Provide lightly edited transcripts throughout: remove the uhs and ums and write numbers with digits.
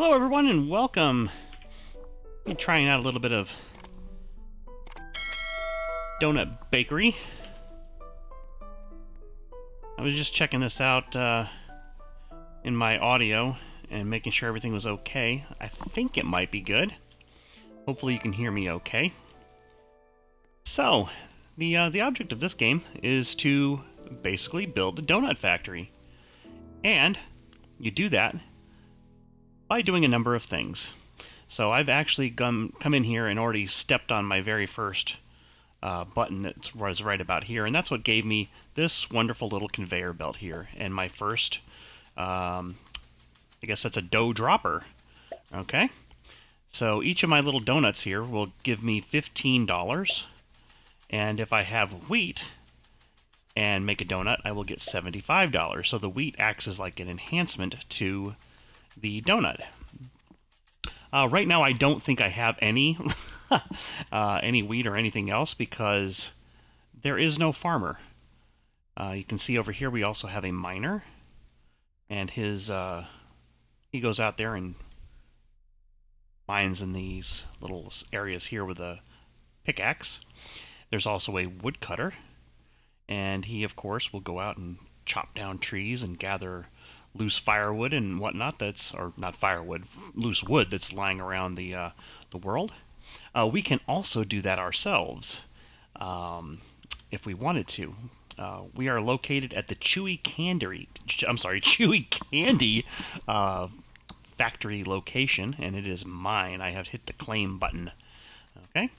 Hello everyone and welcome. I'm trying out a little bit of Donut Bakery. I was just checking this out in my audio and making sure everything was okay. I think it might be good. Hopefully you can hear me okay. So, the object of this game is to basically build a donut factory. And you do that by doing a number of things. So I've actually come in here and already stepped on my very first button that was right about here, and that's what gave me this wonderful little conveyor belt here. And my first, I guess that's a dough dropper. Okay, so each of my little donuts here will give me $15, and if I have wheat and make a donut, I will get $75. So the wheat acts as like an enhancement to the donut. Right now, I don't think I have any any wheat or anything else because there is no farmer. You can see over here we also have a miner, and his he goes out there and mines in these little areas here with a pickaxe. There's also a woodcutter, and he of course will go out and chop down trees and gather loose firewood and whatnot. Or not firewood, loose wood that's lying around the world. We can also do that ourselves if we wanted to. We are located at the Chewy Candy factory location, and it is mine. I have hit the claim button. Okay.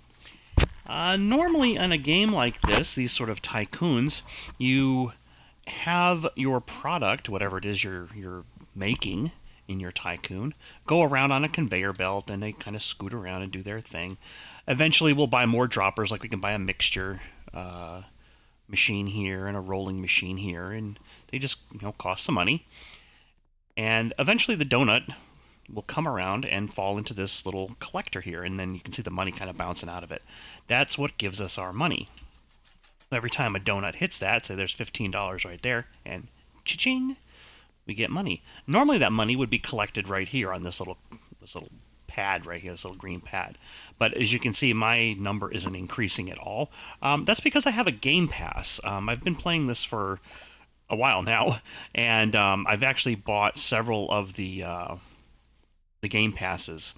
Normally, in a game like this, these sort of tycoons, you have your product, whatever it is you're making in your tycoon, go around on a conveyor belt, and they kind of scoot around and do their thing. Eventually, we'll buy more droppers, like we can buy a mixture machine here and a rolling machine here, and they just cost some money. And eventually, the donut will come around and fall into this little collector here, and then you can see the money kind of bouncing out of it. That's what gives us our money. Every time a donut hits that, say there's $15 right there, and cha-ching, we get money. Normally that money would be collected right here on this little pad right here, this little green pad. But as you can see, my number isn't increasing at all. That's because I have a game pass. I've been playing this for a while now, and I've actually bought several of the game passes.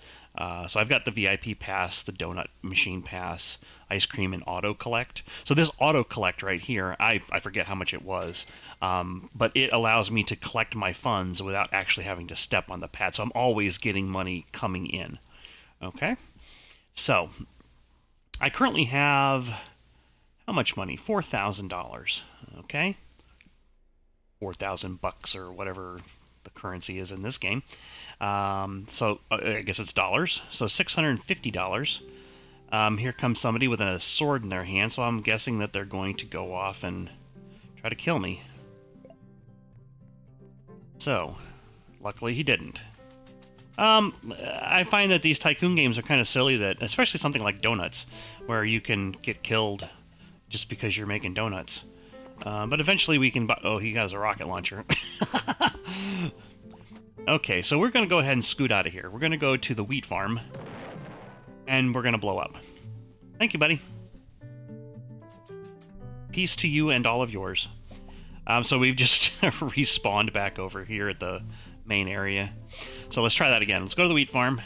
So I've got the VIP pass, the donut machine pass, ice cream, and auto collect. So this auto collect right here, I forget how much it was, but it allows me to collect my funds without actually having to step on the pad. So I'm always getting money coming in. Okay, so I currently have how much money? $4,000. Okay, 4,000 bucks or whatever the currency is in this game. So I guess it's dollars. So $650. Here comes somebody with a sword in their hand, so I'm guessing that they're going to go off and try to kill me. So, luckily he didn't. I find that these tycoon games are kind of silly, that especially something like donuts, where you can get killed just because you're making donuts. But eventually we can... Oh, he has a rocket launcher. Okay, so we're going to go ahead and scoot out of here. We're going to go to the wheat farm, and we're going to blow up. Thank you, buddy. Peace to you and all of yours. So we've just respawned back over here at the main area. So let's try that again. Let's go to the wheat farm.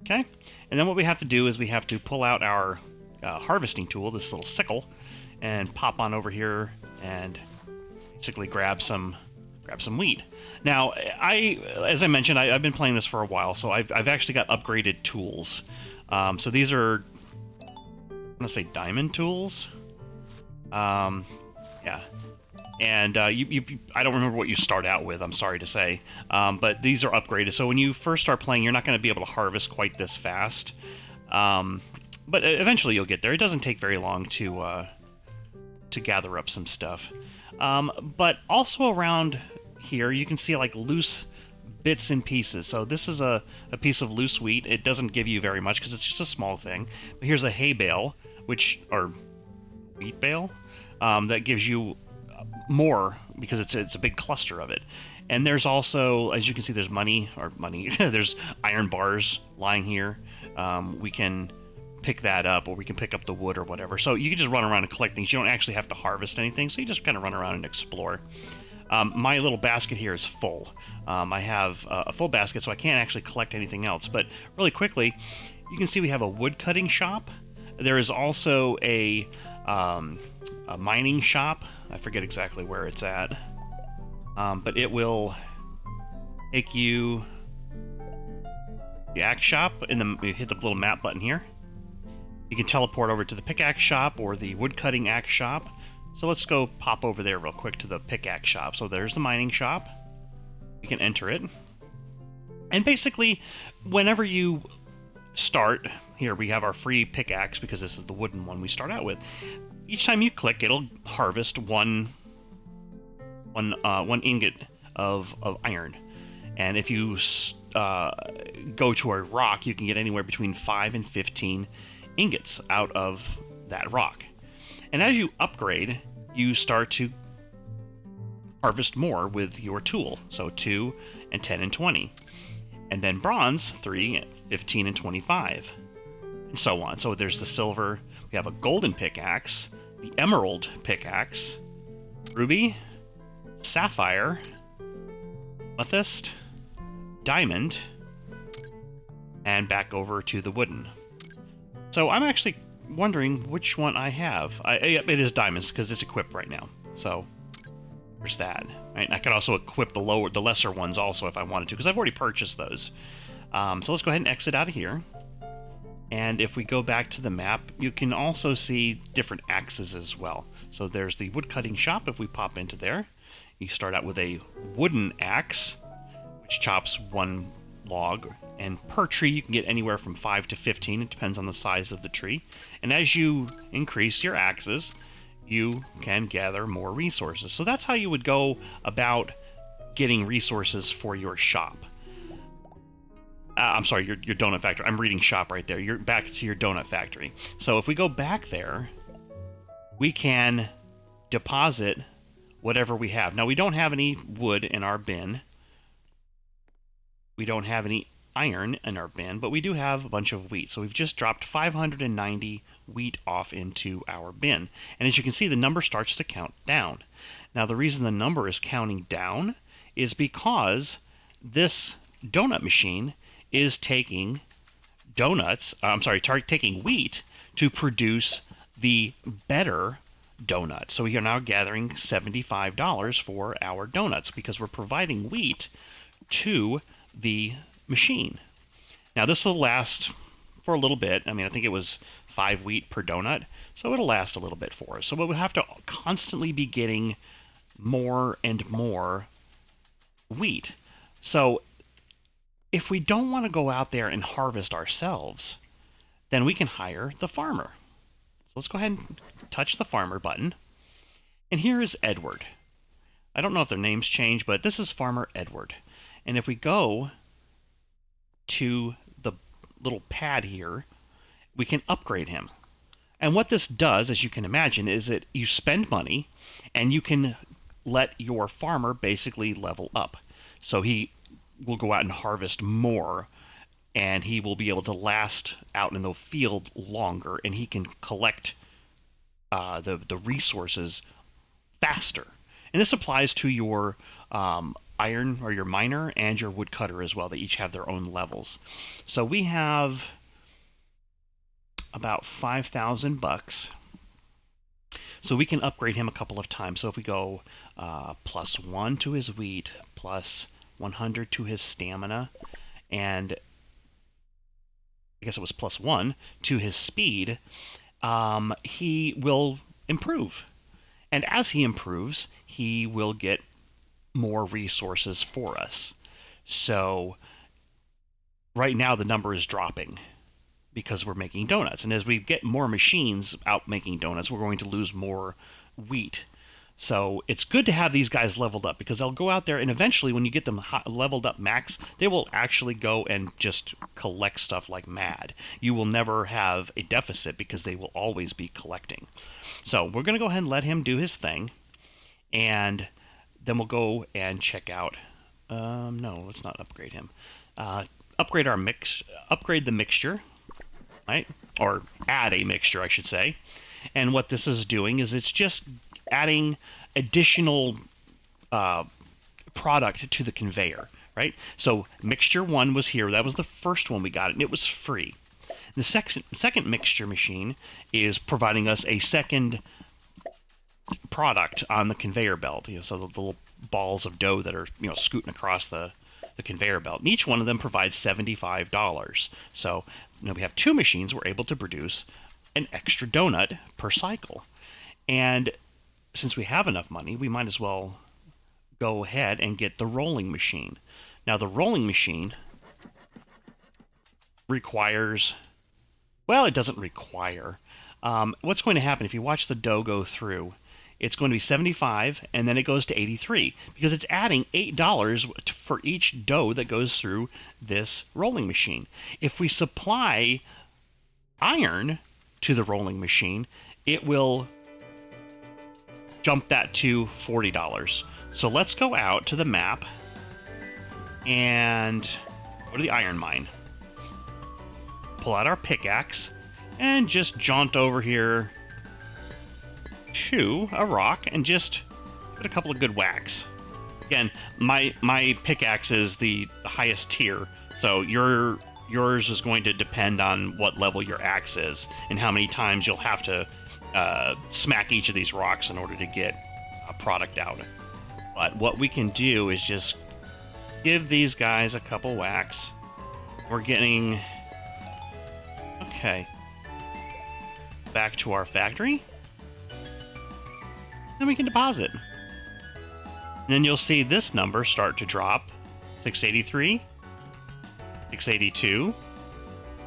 Okay, and then what we have to do is we have to pull out our harvesting tool, this little sickle, and pop on over here and basically grab some wheat. Now, as I mentioned, I've been playing this for a while, so I've actually got upgraded tools. So these are, I'm gonna say diamond tools. Yeah, and I don't remember what you start out with. I'm sorry to say, but these are upgraded. So when you first start playing, you're not going to be able to harvest quite this fast, but eventually you'll get there. It doesn't take very long to gather up some stuff. But also around here you can see like loose bits and pieces. So this is a piece of loose wheat. It doesn't give you very much because it's just a small thing. But here's a hay bale, or wheat bale, that gives you more because it's a big cluster of it. And there's also, as you can see, there's money, there's iron bars lying here. We can pick that up, or we can pick up the wood or whatever. So you can just run around and collect things. You don't actually have to harvest anything, so you just kind of run around and explore. My little basket here is full. I have a full basket, so I can't actually collect anything else. But really quickly, you can see we have a wood cutting shop. There is also a mining shop. I forget exactly where it's at. But it will take you the axe shop, and then you hit the little map button here. You can teleport over to the pickaxe shop or the woodcutting axe shop. So let's go pop over there real quick to the pickaxe shop. So there's the mining shop. You can enter it. And basically, whenever you start, here we have our free pickaxe because this is the wooden one we start out with. Each time you click, it'll harvest one ingot of iron. And if you go to a rock, you can get anywhere between 5 and 15 ingots out of that rock. And as you upgrade, you start to harvest more with your tool. So 2 and 10 and 20. And then bronze, 3, 15 and 25. And so on. So there's the silver. We have a golden pickaxe, the emerald pickaxe, ruby, sapphire, amethyst, diamond, and back over to the wooden. So I'm actually wondering which one I have. Yep, it is diamonds because it's equipped right now. So there's that. Right? I could also equip the lesser ones also if I wanted to, because I've already purchased those. So let's go ahead and exit out of here. And if we go back to the map, you can also see different axes as well. So there's the woodcutting shop. If we pop into there, you start out with a wooden axe, which chops 1 log, and per tree you can get anywhere from 5 to 15. It depends on the size of the tree. And as you increase your axes, you can gather more resources. So that's how you would go about getting resources for your shop. I'm sorry, your donut factory. I'm reading shop right there. You're back to your donut factory. So if we go back there, we can deposit whatever we have. Now, we don't have any wood in our bin. We don't have any iron in our bin, but we do have a bunch of wheat. So we've just dropped 590 wheat off into our bin. And as you can see, the number starts to count down. Now, the reason the number is counting down is because this donut machine is taking taking wheat to produce the better donut. So we are now gathering $75 for our donuts because we're providing wheat to the machine. Now this will last for a little bit. I mean, I think it was 5 wheat per donut, so it'll last a little bit for us. So we'll have to constantly be getting more and more wheat. So if we don't want to go out there and harvest ourselves, then we can hire the farmer. So let's go ahead and touch the farmer button. And here is Edward. I don't know if their names change, but this is Farmer Edward. And if we go to the little pad here, we can upgrade him. And what this does, as you can imagine, is that you spend money and you can let your farmer basically level up. So he will go out and harvest more, and he will be able to last out in the field longer, and he can collect the resources faster. And this applies to your iron or your miner and your woodcutter as well. They each have their own levels. So we have about 5,000 bucks. So we can upgrade him a couple of times. So if we go +1 to his wheat, plus 100 to his stamina, and I guess it was +1 to his speed, he will improve. And as he improves, he will get more resources for us. So right now the number is dropping because we're making donuts. And as we get more machines out making donuts, we're going to lose more wheat. So it's good to have these guys leveled up because they'll go out there and eventually when you get them leveled up max, they will actually go and just collect stuff like mad. You will never have a deficit because they will always be collecting. So we're going to go ahead and let him do his thing, and then we'll go and check out No, let's not upgrade him. Upgrade our mix. Upgrade the mixture, right? Or add a mixture, I should say. And what this is doing is it's just adding additional product to the conveyor, right? So mixture 1 was here. That was the first one we got, and it was free. The second mixture machine is providing us a second product on the conveyor belt. So the little balls of dough that are scooting across the conveyor belt. And each one of them provides $75. So we have 2 machines. We're able to produce an extra donut per cycle. And since we have enough money, we might as well go ahead and get the rolling machine. Now the rolling machine requires, well, it doesn't require. What's going to happen if you watch the dough go through? It's going to be 75, and then it goes to 83, because it's adding $8 for each dough that goes through this rolling machine. If we supply iron to the rolling machine, it will jump that to $40. So let's go out to the map and go to the iron mine. Pull out our pickaxe and just jaunt over here to a rock and just put a couple of good whacks. Again, my pickaxe is the highest tier, so yours is going to depend on what level your axe is and how many times you'll have to smack each of these rocks in order to get a product out. But what we can do is just give these guys a couple whacks. We're getting... Okay. Back to our factory. Then we can deposit. And then you'll see this number start to drop. 683, 682,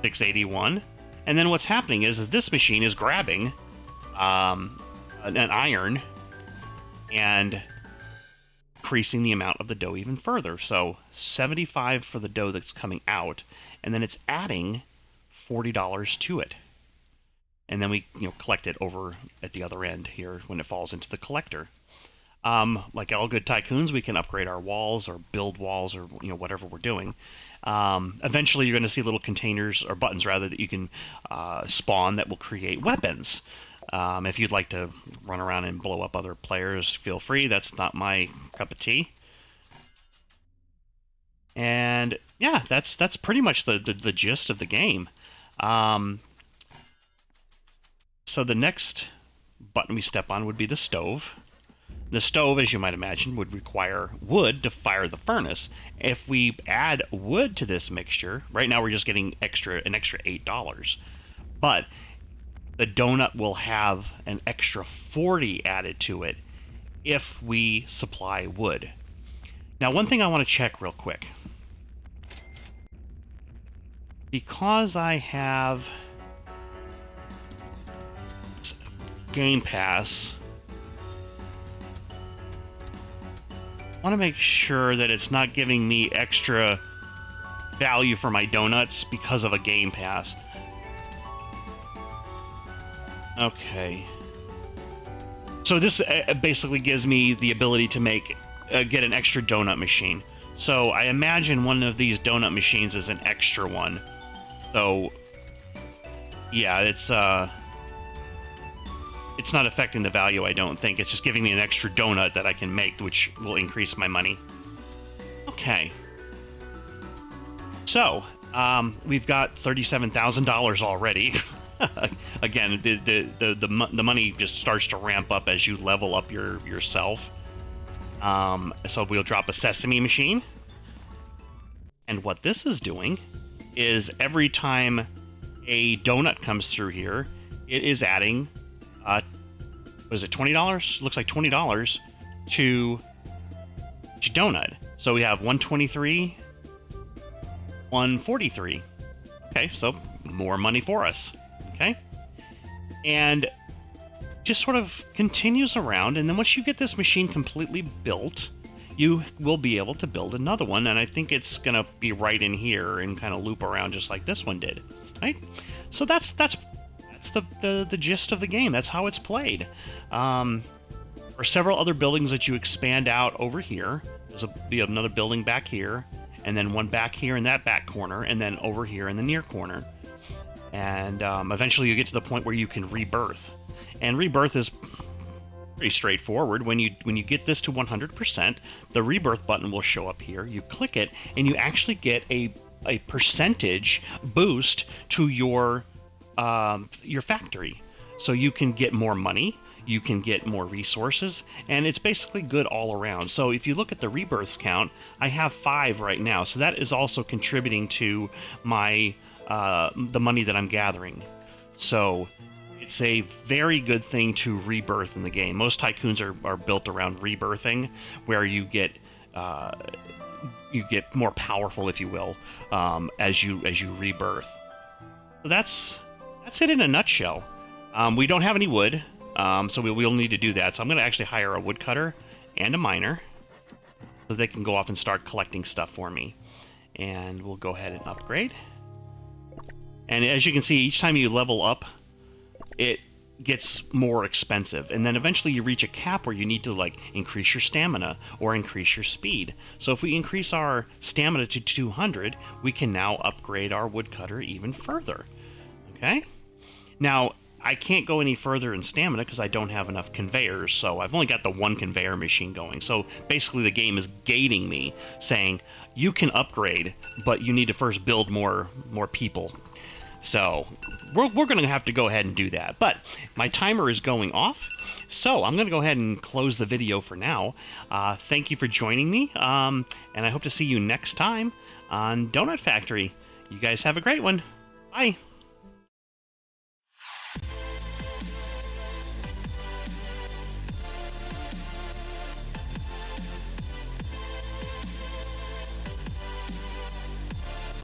681. And then what's happening is that this machine is grabbing an iron and increasing the amount of the dough even further. So 75 for the dough that's coming out, and then it's adding $40 to it. And then we collect it over at the other end here when it falls into the collector. Like all good tycoons, we can upgrade our walls or build walls or whatever we're doing. Eventually, you're going to see little containers or buttons rather that you can spawn that will create weapons. If you'd like to run around and blow up other players, feel free. That's not my cup of tea. And yeah, that's pretty much the gist of the game. So the next button we step on would be the stove. The stove, as you might imagine, would require wood to fire the furnace. If we add wood to this mixture, right now we're just getting an extra $8. But the donut will have an extra 40 added to it if we supply wood. Now, one thing I want to check real quick. Because I have Game Pass, I want to make sure that it's not giving me extra value for my donuts because of a Game Pass. Okay. So this basically gives me the ability to get an extra donut machine. So I imagine one of these donut machines is an extra one. So yeah, it's not affecting the value, I don't think. It's just giving me an extra donut that I can make, which will increase my money. Okay. So, we've got $37,000 already. Again, the money just starts to ramp up as you level up yourself. So we'll drop a sesame machine. And what this is doing is every time a donut comes through here, it is adding... what is it, $20? Looks like $20 to each donut. So we have 123, 143. Okay, so more money for us. Okay? And just sort of continues around, and then once you get this machine completely built, you will be able to build another one, and I think it's going to be right in here and kind of loop around just like this one did. Right? So that's the gist of the game. That's how it's played. There are several other buildings that you expand out over here. There'll be another building back here, and then one back here in that back corner, and then over here in the near corner. And eventually you get to the point where you can rebirth. And rebirth is pretty straightforward. When you get this to 100%, the rebirth button will show up here. You click it, and you actually get a percentage boost to your factory. So you can get more money, you can get more resources, and it's basically good all around. So if you look at the rebirth count, I have 5 right now. So that is also contributing to my the money that I'm gathering. So it's a very good thing to rebirth in the game. Most tycoons are built around rebirthing, where you get more powerful, if you will, as you rebirth. So that's it in a nutshell. We don't have any wood, so we'll need to do that. So I'm going to actually hire a woodcutter and a miner, so they can go off and start collecting stuff for me. And we'll go ahead and upgrade. And as you can see, each time you level up, it gets more expensive, and then eventually you reach a cap where you need to like increase your stamina or increase your speed. So if we increase our stamina to 200, we can now upgrade our woodcutter even further. Okay, now I can't go any further in stamina because I don't have enough conveyors, so I've only got the one conveyor machine going. So basically the game is gating me, saying you can upgrade, but you need to first build more people. So we're going to have to go ahead and do that. But my timer is going off, so I'm going to go ahead and close the video for now. Thank you for joining me, and I hope to see you next time on Donut Factory. You guys have a great one. Bye.